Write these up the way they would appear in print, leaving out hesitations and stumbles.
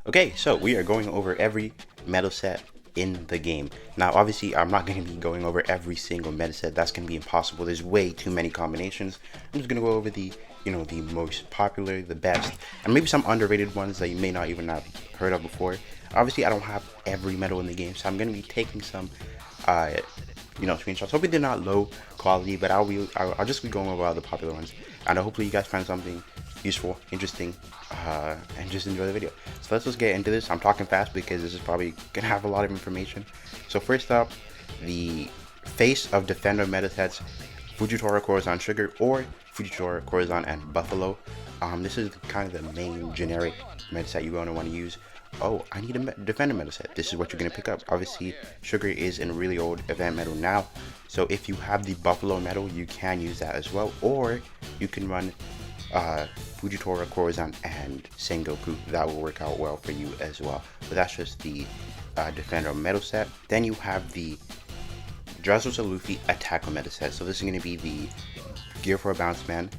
Okay, so we are going over every meta set in the game. Now, obviously, I'm not going to be going over every single meta set. That's going to be impossible. There's way too many combinations. I'm just going to go over the, the most popular, the best, and maybe some underrated ones that you may not even have heard of before. Obviously, I don't have every medal in the game, so I'm going to be taking some, screenshots. Hopefully, they're not low quality, but I'll just be going over all the popular ones, and hopefully, you guys find something useful, interesting, and just enjoy the video. So let's just get into this. I'm talking fast because this is probably gonna have a lot of information. So first up, the face of defender meta sets, Fujitora, Corazon, Sugar, or Fujitora, Corazon, and Buffalo. This is kind of the main generic meta set you're gonna want to use. Oh, I need a defender meta set. This is what you're gonna pick up. Obviously, Sugar is in really old event medal now, so if you have the Buffalo medal, you can use that as well, or you can run Fujitora, Corazon, and Sengoku. That will work out well for you as well. But that's just the defender medal set. Then you have the Dressrosa Luffy attacker meta set. So this is going to be the Gear for a Bounce Man,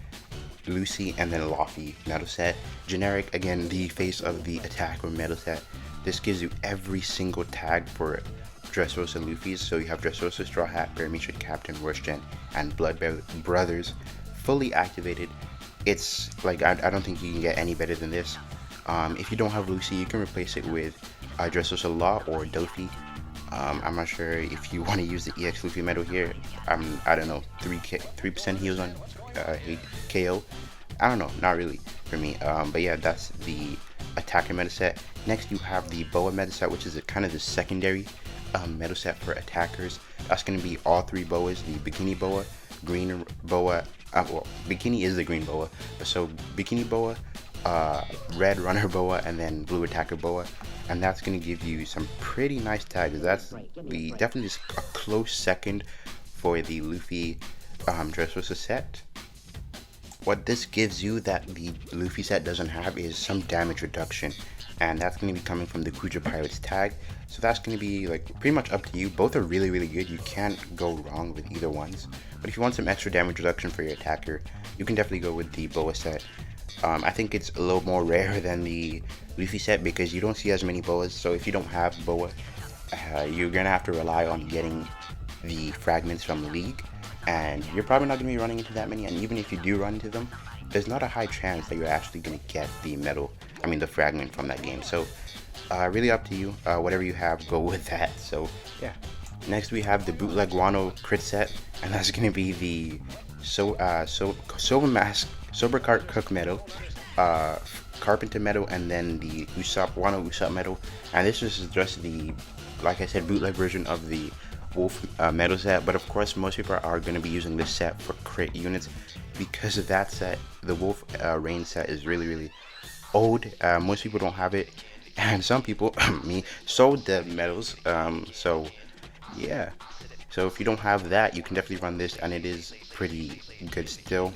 Lucy, and then Luffy medal set. Generic, again, the face of the attacker medal set. This gives you every single tag for Dressrosa Luffy's. So you have Dressrosa, Straw Hat, Parametric Captain, Worst Gen, and Blood Brothers fully activated. It's like, I don't think you can get any better than this. If you don't have Lucy, you can replace it with Dressrosa Law or Dofi. I'm not sure if you want to use the EX Luffy medal here. I don't know, 3% heals on KO. I don't know, not really for me. But yeah, that's the attacker meta set. Next you have the Boa Meta Set, which is kind of the secondary meta set for attackers. That's going to be all three boas: the Bikini Boa, Green Boa. Well, Bikini is the green boa, but so Bikini Boa, Red Runner Boa, and then Blue Attacker Boa, and that's gonna give you some pretty nice tags. That's definitely just a close second for the Luffy Dressrosa set. What this gives you that the Luffy set doesn't have is some damage reduction, and that's going to be coming from the Kuja Pirates tag. So that's going to be like pretty much up to you. Both are really good. You can't go wrong with either ones. But if you want some extra damage reduction for your attacker, you can definitely go with the Boa set. I think it's a little more rare than the Luffy set because you don't see as many boas. So if you don't have Boa, you're going to have to rely on getting the fragments from the league, and you're probably not going to be running into that many. And even if you do run into them, there's not a high chance that you're actually going to get the the fragment from that game. So really up to you. Whatever you have, go with that. So yeah. Next we have the Bootleguano Crit Set, and that's going to be the Sober Cart Cook medal, Carpenter medal, and then the Wano Usopp medal. And this is just the, like I said, bootleg version of the Wolf medal set. But of course, most people are going to be using this set for crit units because of that set. The Wolf Rain set is really old. Most people don't have it, and some people, me, sold the medals. So yeah, so if you don't have that, you can definitely run this, and it is pretty good still.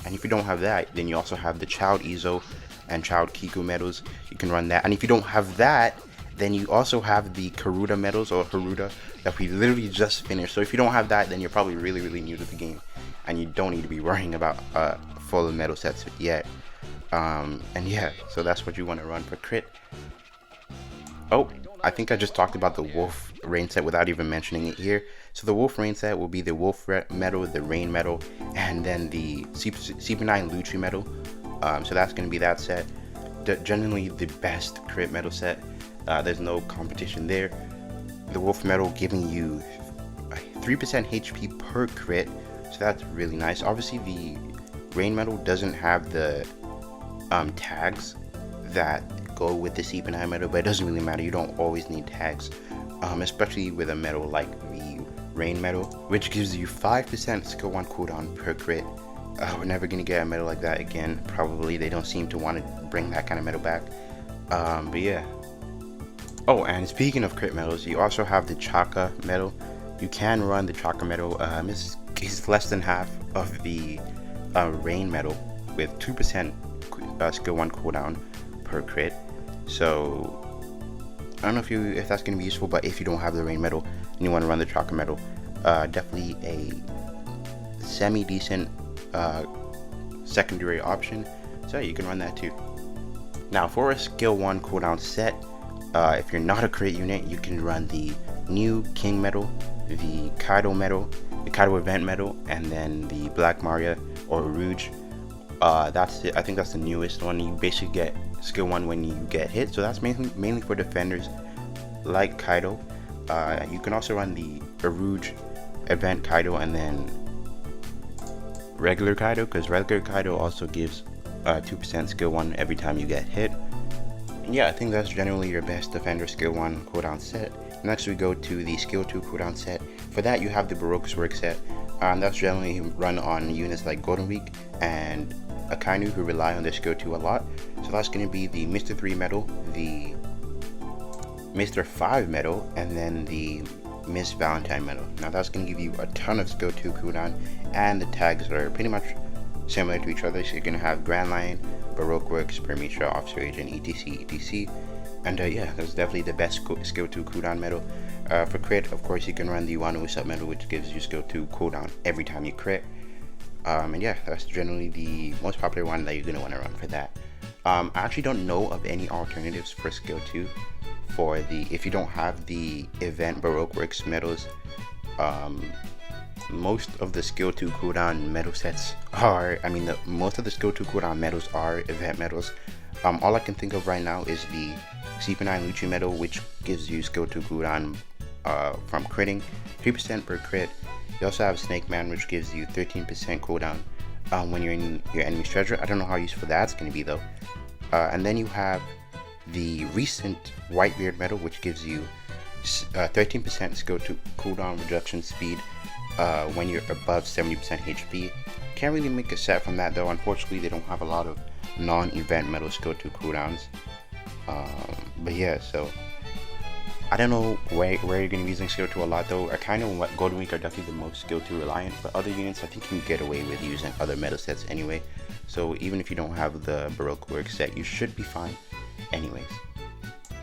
And if you don't have that, then you also have the Child Izo and Child Kiku medals. You can run that. And if you don't have that, then you also have the Karuta medals, or Haruta, that we literally just finished. So if you don't have that, then you're probably really new to the game, and you don't need to be worrying about full medal sets yet. And yeah, so that's what you want to run for crit. Oh, I think I just talked about the Wolf Rain set without even mentioning it here. So the Wolf Rain set will be the Wolf medal, the Rain medal, and then the CP9 Lutri medal. So that's going to be that set. Generally the best crit medal set. There's no competition there. The Wolf medal giving you 3% HP per crit, so that's really nice. Obviously the Rain medal doesn't have the tags that go with the CP9 medal, but it doesn't really matter. You don't always need tags, especially with a medal like the Rain medal, which gives you 5% skill 1 cooldown per crit. We're never gonna get a medal like that again. Probably they don't seem to want to bring that kind of medal back. But yeah. Oh, and speaking of crit medals, you also have the Chaka medal. You can run the Chaka medal. It's less than half of the Rain medal with 2% skill 1 cooldown per crit. So I don't know if that's going to be useful, but if you don't have the Rain medal and you want to run the Chaka medal, definitely a semi-decent secondary option. So you can run that too. Now for a skill 1 cooldown set, if you're not a crit unit, you can run the new King medal, the Kaido medal, the Kaido event medal, and then the Black Maria or Rouge. That's it. I think that's the newest one. You basically get skill 1 when you get hit, so that's mainly for defenders like Kaido. You can also run the Rouge event Kaido and then regular Kaido, because regular Kaido also gives 2% skill 1 every time you get hit. And yeah, I think that's generally your best defender skill 1 cooldown set. Next we go to the skill 2 cooldown set. For that you have the Baroque's Work set. That's generally run on units like Golden Week and Akainu, who rely on their skill 2 a lot. So that's going to be the Mr. 3 medal, the Mr. 5 medal, and then the Miss Valentine medal. Now that's going to give you a ton of skill 2 cooldown, and the tags are pretty much similar to each other. So you're going to have Grand Lion, Baroque Works, Permitra, Officer Agent, etc, etc. And yeah, that's definitely the best skill 2 cooldown medal. For crit, of course, you can run the Wano Usopp medal, which gives you skill 2 cooldown every time you crit. And yeah, that's generally the most popular one that you're going to want to run for that. I actually don't know of any alternatives for skill 2 for the, if you don't have the event Baroque Works medals. Most of the skill 2 cooldown medal sets are, most of the skill 2 cooldown medals are event medals. All I can think of right now is the CP9 Lucci medal, which gives you skill 2 cooldown from critting, 3% per crit. You also have Snake Man, which gives you 13% cooldown when you're in your enemy's treasure. I don't know how useful that's going to be though. And then you have the recent Whitebeard medal, which gives you 13% skill 2 cooldown reduction speed when you're above 70% HP. Can't really make a set from that though. Unfortunately, they don't have a lot of non-event medal skill 2 cooldowns. But yeah, so I don't know where you're going to be using skill 2 a lot though. I kind of Golden Week are definitely the most skill 2 reliant, but other units I think you can get away with using other medal sets anyway. So even if you don't have the Baroque Work set, you should be fine anyways.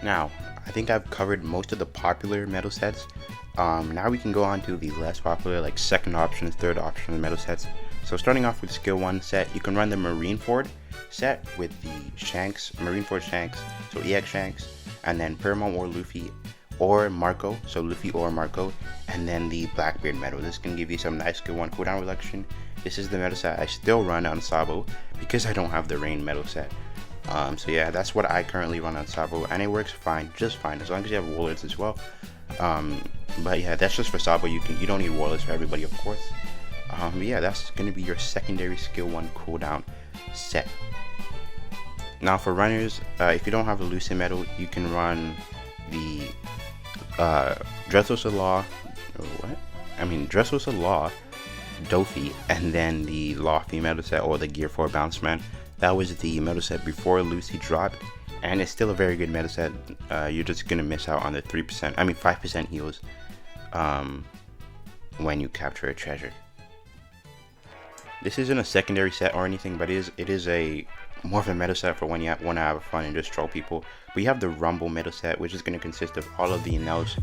Now, I think I've covered most of the popular medal sets. Now we can go on to the less popular, like second option, third option medal sets. So starting off with skill 1 set, you can run the Marineford set with the Shanks, Marineford Shanks, so EX Shanks, and then Paramount or Luffy or Marco, so Luffy or Marco, and then the Blackbeard medal. This can give you some nice skill 1 cooldown reduction. This is the medal set I still run on Sabo because I don't have the Rain medal set. So yeah, that's what I currently run on Sabo, and it works fine, just fine, as long as you have warlords as well. But yeah, that's just for Sabo. You don't need warlords for everybody, of course. But yeah, that's gonna be your secondary skill 1 cooldown set. Now for runners, if you don't have a Lucid medal, you can run the Dressrosa Law, Dressrosa Law, Dofi, and then the Lofty medal set, or the Gear 4 Bounce Man. That was the medal set before Lucy dropped, and it's still a very good medal set. You're just gonna miss out on the 5% heals when you capture a treasure. This isn't a secondary set or anything, but it is a more of a meta set for when you want to have fun and just troll people. But you have the Rumble meta set, which is going to consist of all of the Enels.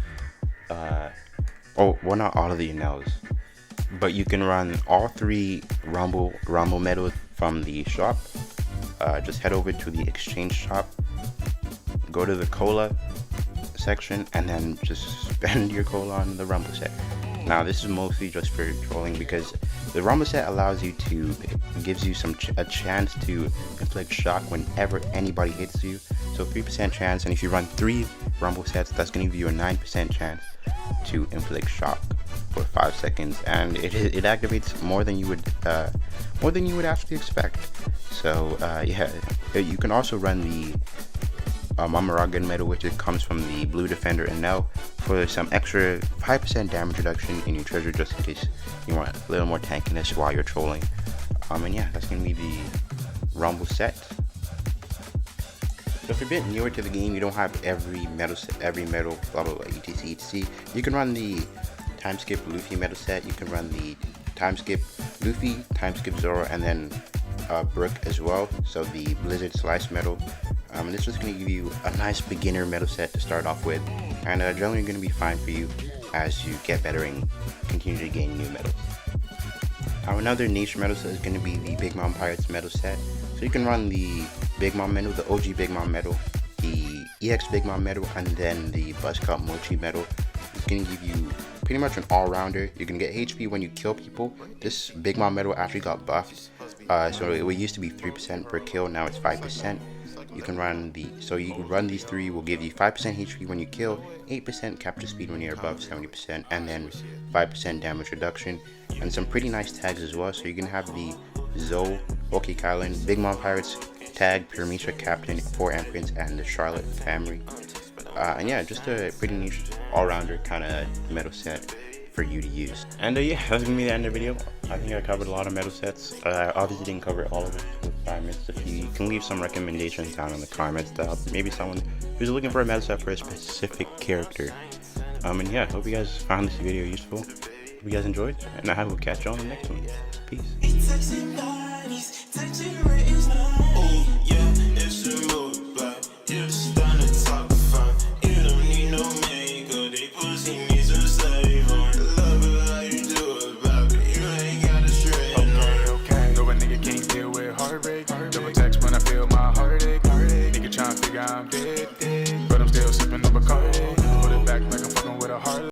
Not all of the Enels, but you can run all 3 Rumble medals from the shop. Just head over to the exchange shop, go to the Cola section, and then just spend your Cola on the Rumble set. Now this is mostly just for trolling, because the Rumble set gives you a chance to inflict shock whenever anybody hits you. So 3% chance, and if you run 3 Rumble sets, that's going to give you a 9% chance to inflict shock for 5 seconds, and it activates more than you would actually expect. So yeah, you can also run the Mamaragan medal, which comes from the Blue Defender Enel, for some extra 5% damage reduction in your treasure, just in case you want a little more tankiness while you're trolling. And yeah, that's gonna be the Rumble set. So if you're a bit newer to the game, you don't have every medal, blah blah blah, etc. You can run the Time Skip Luffy medal set. You can run the Time Skip Luffy, Time Skip Zoro, and then Brook as well. So the Blizzard Slice medal. And this is going to give you a nice beginner medal set to start off with, and generally going to be fine for you as you get better and continue to gain new medals. Now another niche medal set is going to be the Big Mom Pirates medal set. So you can run the Big Mom medal, the OG Big Mom medal, the EX Big Mom medal, and then the Buzz Cut Mochi medal. It's gonna give you pretty much an all-rounder. You can get HP when you kill people. This Big Mom medal actually got buffed. So it used to be 3% per kill, now it's 5%. You can run these three, will give you 5% HP when you kill, 8% capture speed when you're above 70%, and then 5% damage reduction, and some pretty nice tags as well. So you can have the Zoe, OK Kylan, Big Mom Pirates tag, Pure Misha Captain, 4 Empress, and the Charlotte family. And yeah, just a pretty niche all-rounder kind of medal set for you to use. And yeah, that's gonna be the end of the video. I think I covered a lot of medal sets. I obviously didn't cover all of it with 5 minutes. If you can leave some recommendations down in the comments to help maybe someone who's looking for a medal set for a specific character. And yeah, hope you guys found this video useful. Hope you guys enjoyed, and I will catch you on the next one. Peace. Double text when I feel my heartache. Nigga tryna figure I'm dead.